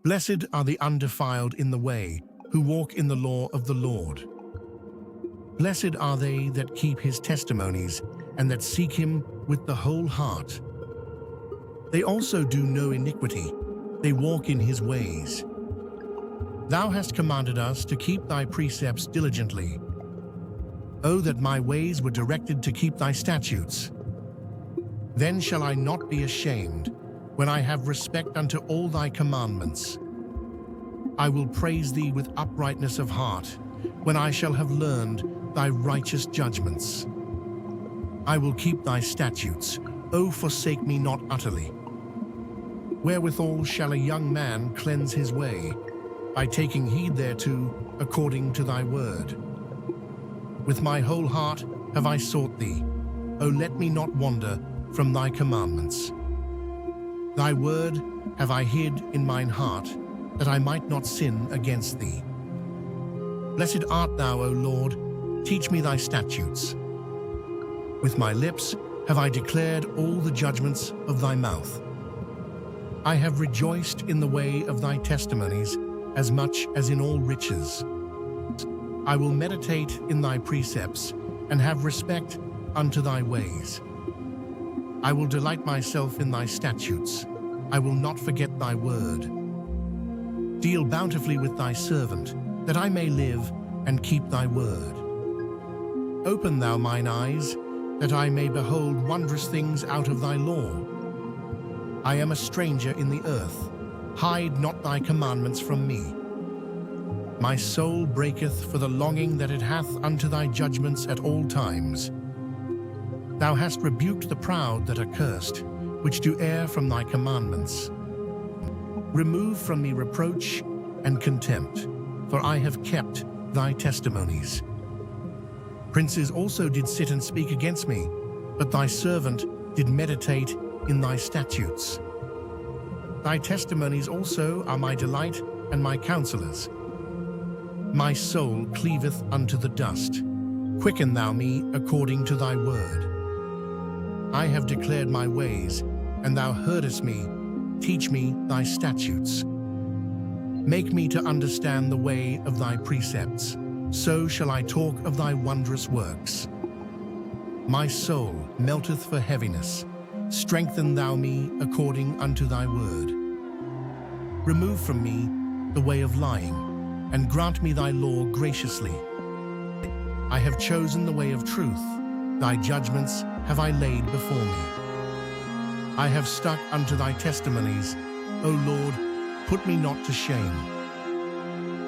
Blessed are the undefiled in the way, who walk in the law of the Lord. Blessed are they that keep his testimonies, and that seek him with the whole heart. They also do no iniquity, they walk in his ways. Thou hast commanded us to keep thy precepts diligently. O that my ways were directed to keep thy statutes! Then shall I not be ashamed, when I have respect unto all thy commandments. I will praise thee with uprightness of heart, when I shall have learned thy righteous judgments. I will keep thy statutes, O forsake me not utterly. Wherewithal shall a young man cleanse his way? By taking heed thereto, according to thy word. With my whole heart have I sought thee. O let me not wander from thy commandments. Thy word have I hid in mine heart, that I might not sin against thee. Blessed art thou, O Lord, teach me thy statutes. With my lips have I declared all the judgments of thy mouth. I have rejoiced in the way of thy testimonies, as much as in all riches. I will meditate in thy precepts, and have respect unto thy ways. I will delight myself in thy statutes. I will not forget thy word. Deal bountifully with thy servant, that I may live and keep thy word. Open thou mine eyes, that I may behold wondrous things out of thy law. I am a stranger in the earth. Hide not thy commandments from me. My soul breaketh for the longing that it hath unto thy judgments at all times. Thou hast rebuked the proud that are cursed, which do err from thy commandments. Remove from me reproach and contempt, for I have kept thy testimonies. Princes also did sit and speak against me, but thy servant did meditate in thy statutes. Thy testimonies also are my delight and my counselors. My soul cleaveth unto the dust. Quicken thou me according to thy word. I have declared my ways, and thou heardest me. Teach me thy statutes. Make me to understand the way of thy precepts. So shall I talk of thy wondrous works. My soul melteth for heaviness. Strengthen thou me according unto thy word. Remove from me the way of lying, and grant me thy law graciously. I have chosen the way of truth. Thy judgments have I laid before me. I have stuck unto thy testimonies. O Lord, put me not to shame.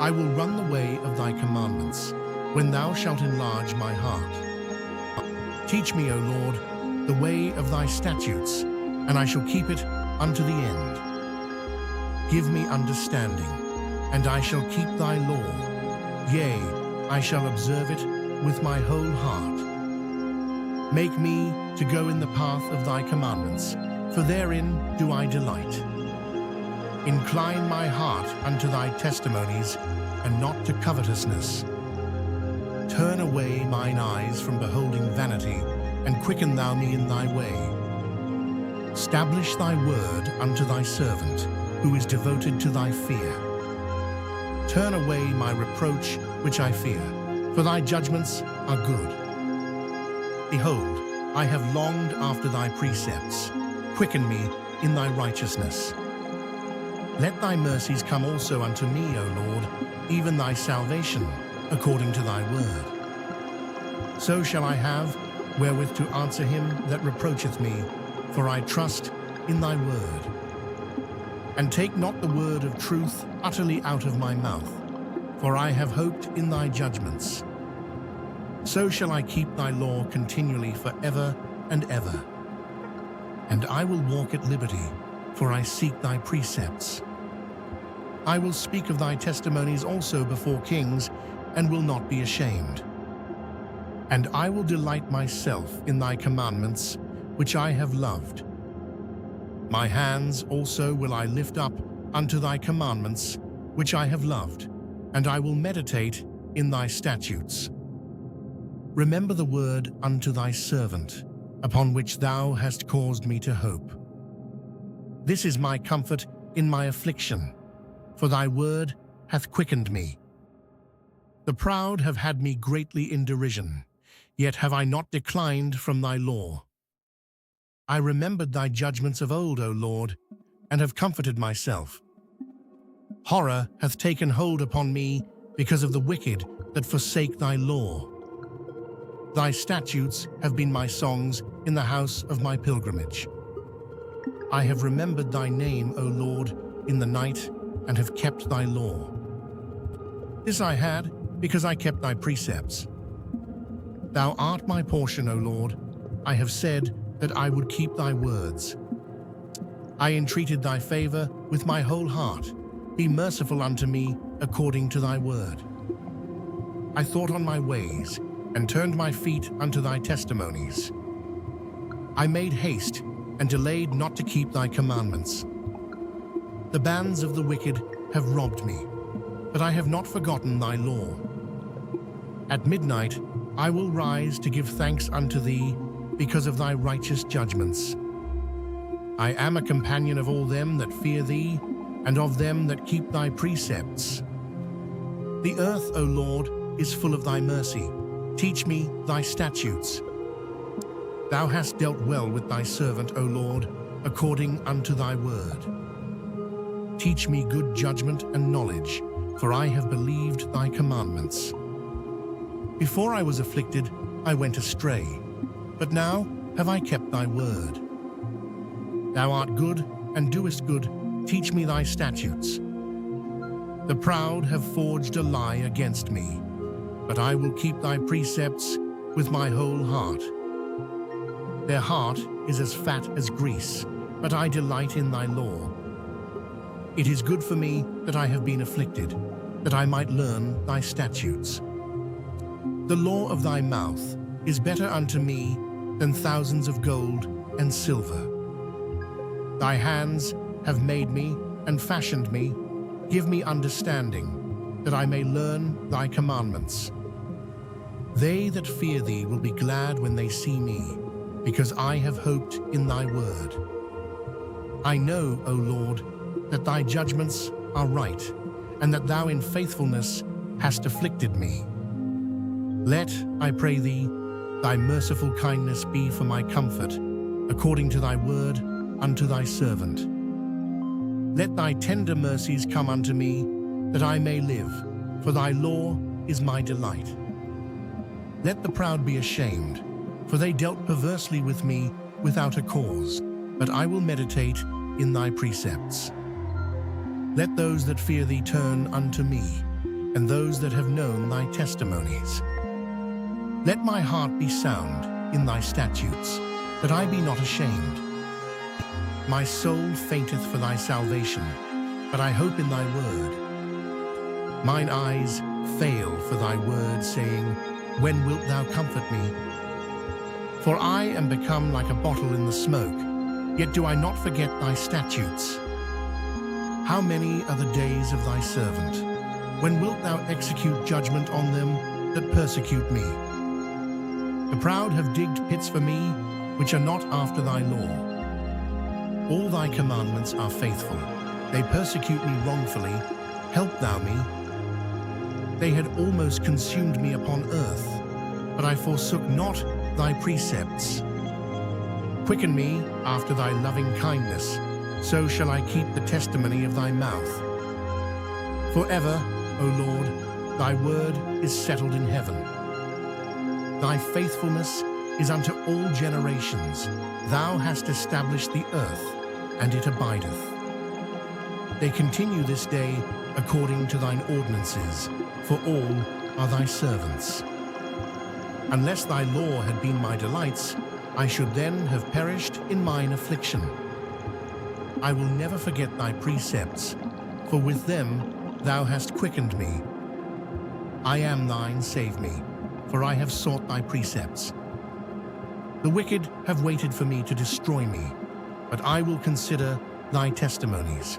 I will run the way of thy commandments, when thou shalt enlarge my heart. Teach me, O Lord, the way of thy statutes, and I shall keep it unto the end. Give me understanding, and I shall keep thy law. Yea, I shall observe it with my whole heart. Make me to go in the path of thy commandments, for therein do I delight. Incline my heart unto thy testimonies, and not to covetousness. Turn away mine eyes from beholding vanity, and quicken thou me in thy way. Stablish thy word unto thy servant, who is devoted to thy fear. Turn away my reproach which I fear, for thy judgments are good. Behold, I have longed after thy precepts. Quicken me in thy righteousness. Let thy mercies come also unto me, O Lord, even thy salvation, according to thy word. So shall I have wherewith to answer him that reproacheth me, for I trust in thy word. And take not the word of truth utterly out of my mouth, for I have hoped in thy judgments. So shall I keep thy law continually forever and ever. And I will walk at liberty, for I seek thy precepts. I will speak of thy testimonies also before kings, and will not be ashamed. And I will delight myself in thy commandments, which I have loved. My hands also will I lift up unto thy commandments, which I have loved, and I will meditate in thy statutes. Remember the word unto thy servant, upon which thou hast caused me to hope. This is my comfort in my affliction, for thy word hath quickened me. The proud have had me greatly in derision, yet have I not declined from thy law. I remembered thy judgments of old, O Lord, and have comforted myself. Horror hath taken hold upon me because of the wicked that forsake thy law. Thy statutes have been my songs in the house of my pilgrimage. I have remembered thy name, O Lord, in the night, and have kept thy law. This I had because I kept thy precepts. Thou art my portion, O Lord. I have said that I would keep thy words. I entreated thy favor with my whole heart. Be merciful unto me according to thy word. I thought on my ways, and turned my feet unto thy testimonies. I made haste, and delayed not to keep thy commandments. The bands of the wicked have robbed me, but I have not forgotten thy law. At midnight I will rise to give thanks unto thee because of thy righteous judgments. I am a companion of all them that fear thee, and of them that keep thy precepts. The earth, O Lord, is full of thy mercy. Teach me thy statutes. Thou hast dealt well with thy servant, O Lord, according unto thy word. Teach me good judgment and knowledge, for I have believed thy commandments. Before I was afflicted, I went astray, but now have I kept thy word. Thou art good and doest good. Teach me thy statutes. The proud have forged a lie against me, but I will keep thy precepts with my whole heart. Their heart is as fat as grease, but I delight in thy law. It is good for me that I have been afflicted, that I might learn thy statutes. The law of thy mouth is better unto me than thousands of gold and silver. Thy hands have made me and fashioned me. Give me understanding, that I may learn thy commandments. They that fear thee will be glad when they see me, because I have hoped in thy word. I know, O Lord, that thy judgments are right, and that thou in faithfulness hast afflicted me. Let, I pray thee, thy merciful kindness be for my comfort, according to thy word unto thy servant. Let thy tender mercies come unto me, that I may live, for thy law is my delight. Let the proud be ashamed, for they dealt perversely with me without a cause, but I will meditate in thy precepts. Let those that fear thee turn unto me, and those that have known thy testimonies. Let my heart be sound in thy statutes, that I be not ashamed. My soul fainteth for thy salvation, but I hope in thy word. Mine eyes fail for thy word, saying, when wilt thou comfort me? For I am become like a bottle in the smoke, yet do I not forget thy statutes. How many are the days of thy servant? When wilt thou execute judgment on them that persecute me? The proud have digged pits for me, which are not after thy law. All thy commandments are faithful. They persecute me wrongfully. Help thou me. They had almost consumed me upon earth, but I forsook not thy precepts. Quicken me after thy loving kindness, so shall I keep the testimony of thy mouth. Forever, O Lord, thy word is settled in heaven. Thy faithfulness is unto all generations. Thou hast established the earth, and it abideth. They continue this day according to thine ordinances, for all are thy servants. Unless thy law had been my delights, I should then have perished in mine affliction. I will never forget thy precepts, for with them thou hast quickened me. I am thine, save me, for I have sought thy precepts. The wicked have waited for me to destroy me, but I will consider thy testimonies.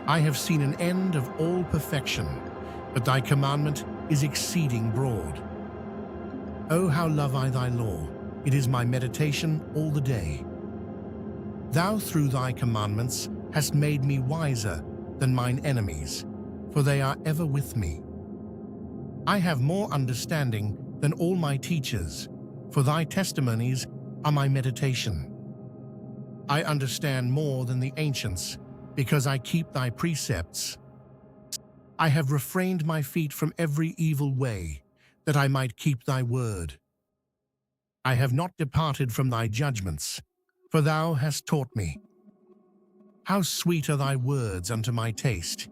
I have seen an end of all perfection, but thy commandment is exceeding broad. Oh, how love I thy law! It is my meditation all the day. Thou through thy commandments hast made me wiser than mine enemies, for they are ever with me. I have more understanding than all my teachers, for thy testimonies are my meditation. I understand more than the ancients, because I keep thy precepts. I have refrained my feet from every evil way, that I might keep thy word. I have not departed from thy judgments, for thou hast taught me. How sweet are thy words unto my taste,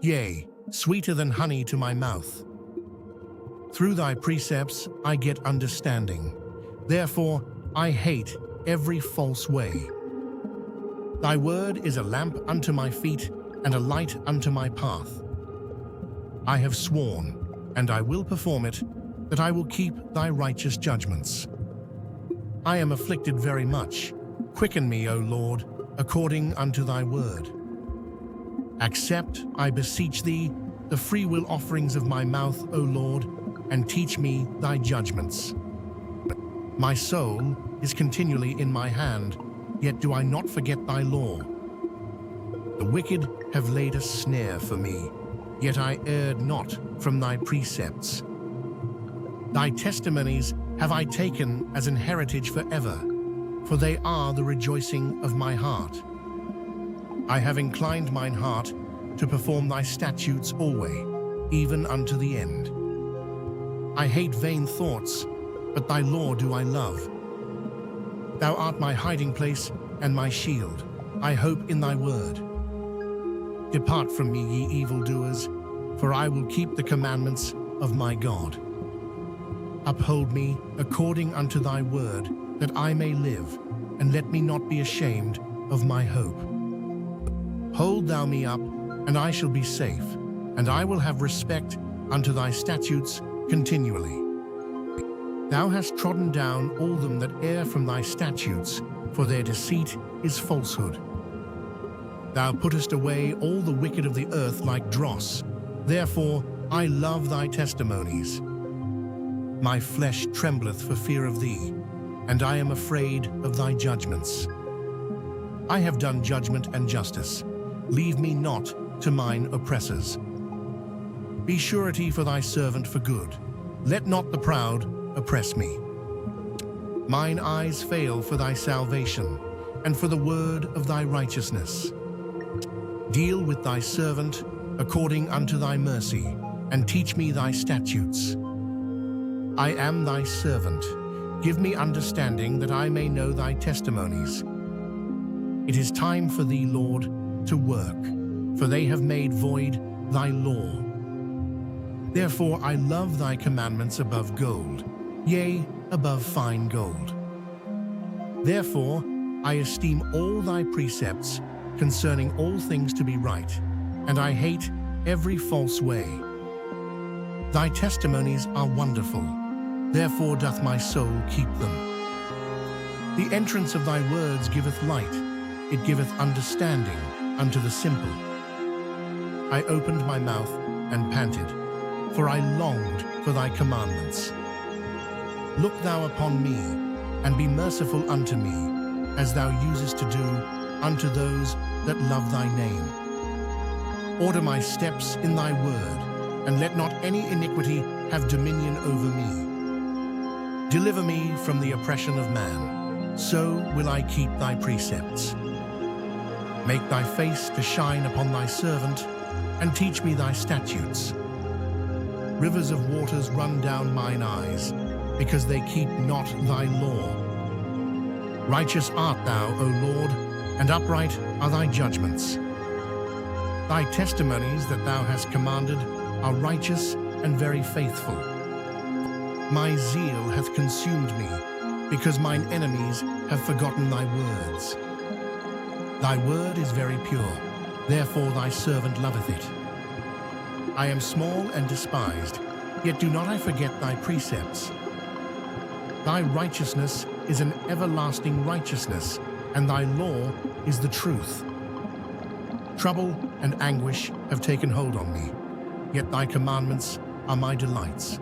yea, sweeter than honey to my mouth. Through thy precepts I get understanding, therefore I hate every false way. Thy word is a lamp unto my feet and a light unto my path. I have sworn, and I will perform it, that I will keep thy righteous judgments. I am afflicted very much. Quicken me, O Lord, according unto thy word. Accept, I beseech thee, the freewill offerings of my mouth, O Lord, and teach me thy judgments. My soul is continually in my hand, yet do I not forget thy law. The wicked have laid a snare for me, yet I erred not from thy precepts. Thy testimonies have I taken as an heritage forever, for they are the rejoicing of my heart. I have inclined mine heart to perform thy statutes alway, even unto the end. I hate vain thoughts, but thy law do I love. Thou art my hiding place and my shield. I hope in thy word. Depart from me, ye evildoers, for I will keep the commandments of my God. Uphold me according unto thy word, that I may live, and let me not be ashamed of my hope. Hold thou me up, and I shall be safe, and I will have respect unto thy statutes continually. Thou hast trodden down all them that err from thy statutes, for their deceit is falsehood. Thou puttest away all the wicked of the earth like dross. Therefore I love thy testimonies. My flesh trembleth for fear of thee, and I am afraid of thy judgments. I have done judgment and justice. Leave me not to mine oppressors. Be surety for thy servant for good. Let not the proud oppress me. Mine eyes fail for thy salvation, and for the word of thy righteousness. Deal with thy servant according unto thy mercy, and teach me thy statutes. I am thy servant. Give me understanding that I may know thy testimonies. It is time for thee, Lord, to work, for they have made void thy law. Therefore I love thy commandments above gold, yea, above fine gold. Therefore I esteem all thy precepts concerning all things to be right, and I hate every false way. Thy testimonies are wonderful, therefore doth my soul keep them. The entrance of thy words giveth light, it giveth understanding unto the simple. I opened my mouth and panted, for I longed for thy commandments. Look thou upon me, and be merciful unto me, as thou usest to do unto those that love thy name. Order my steps in thy word, and let not any iniquity have dominion over me. Deliver me from the oppression of man, so will I keep thy precepts. Make thy face to shine upon thy servant, and teach me thy statutes. Rivers of waters run down mine eyes, because they keep not thy law. Righteous art thou, O Lord, and upright are thy judgments. Thy testimonies that thou hast commanded are righteous and very faithful. My zeal hath consumed me, because mine enemies have forgotten thy words. Thy word is very pure, therefore thy servant loveth it. I am small and despised, yet do not I forget thy precepts. Thy righteousness is an everlasting righteousness, and thy law is the truth. Trouble and anguish have taken hold on me, yet thy commandments are my delights.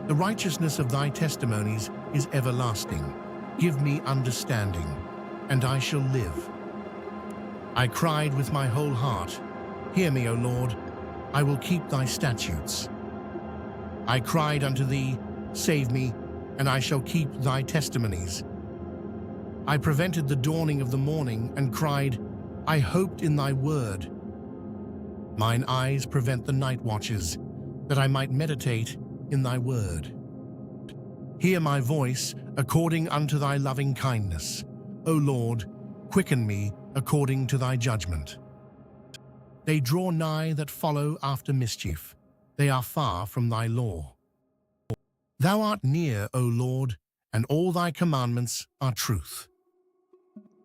The righteousness of thy testimonies is everlasting. Give me understanding, and I shall live. I cried with my whole heart, Hear me, O Lord, I will keep thy statutes. I cried unto thee, save me, and I shall keep thy testimonies. I prevented the dawning of the morning and cried, I hoped in thy word. Mine eyes prevent the night watches, that I might meditate in thy word. Hear my voice according unto thy loving kindness. O Lord, quicken me according to thy judgment. They draw nigh that follow after mischief. They are far from thy law. Thou art near, O Lord, and all thy commandments are truth.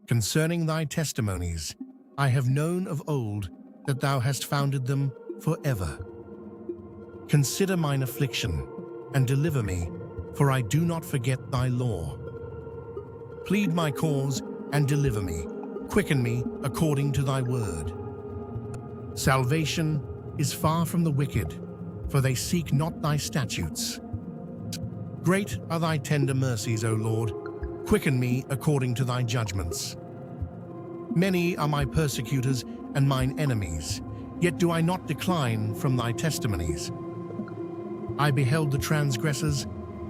Concerning thy testimonies, I have known of old that thou hast founded them forever. Consider mine affliction, and deliver me, for I do not forget thy law. Plead my cause, and deliver me. Quicken me according to thy word. Salvation is far from the wicked, for they seek not thy statutes. Great are thy tender mercies, O Lord. Quicken me according to thy judgments. Many are my persecutors and mine enemies, yet do I not decline from thy testimonies. I beheld the transgressors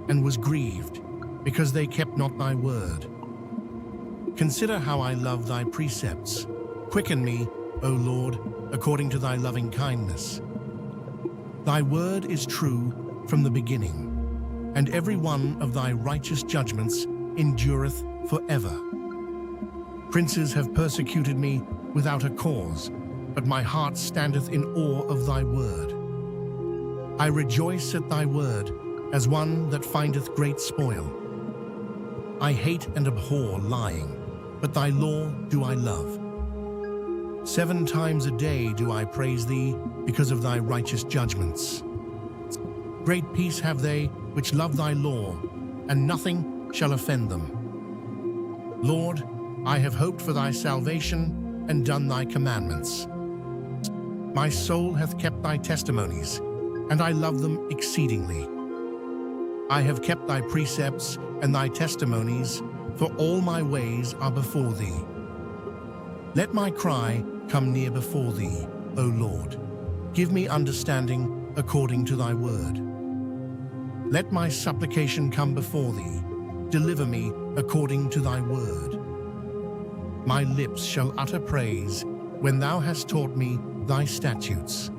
and was grieved, because they kept not thy word. Consider how I love thy precepts. Quicken me, O Lord, according to thy loving kindness. Thy word is true from the beginning, and every one of thy righteous judgments endureth forever. Princes have persecuted me without a cause, but my heart standeth in awe of thy word. I rejoice at thy word, as one that findeth great spoil. I hate and abhor lying, but thy law do I love. 7 times a day do I praise thee because of thy righteous judgments. Great peace have they which love thy law, and nothing shall offend them. Lord, I have hoped for thy salvation and done thy commandments. My soul hath kept thy testimonies, and I love them exceedingly. I have kept thy precepts and thy testimonies, for all my ways are before thee. Let my cry come near before thee, O Lord. Give me understanding according to thy word. Let my supplication come before thee. Deliver me according to thy word. My lips shall utter praise when thou hast taught me thy statutes.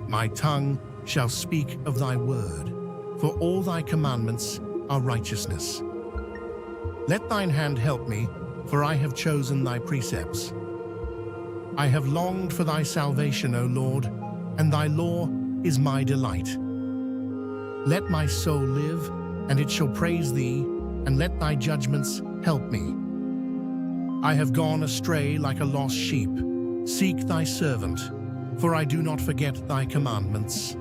My tongue shall speak of thy word, for all thy commandments are righteousness. Let thine hand help me, for I have chosen thy precepts. I have longed for thy salvation, O Lord, and thy law is my delight. Let my soul live, and it shall praise thee, and let thy judgments help me. I have gone astray like a lost sheep. Seek thy servant, for I do not forget thy commandments.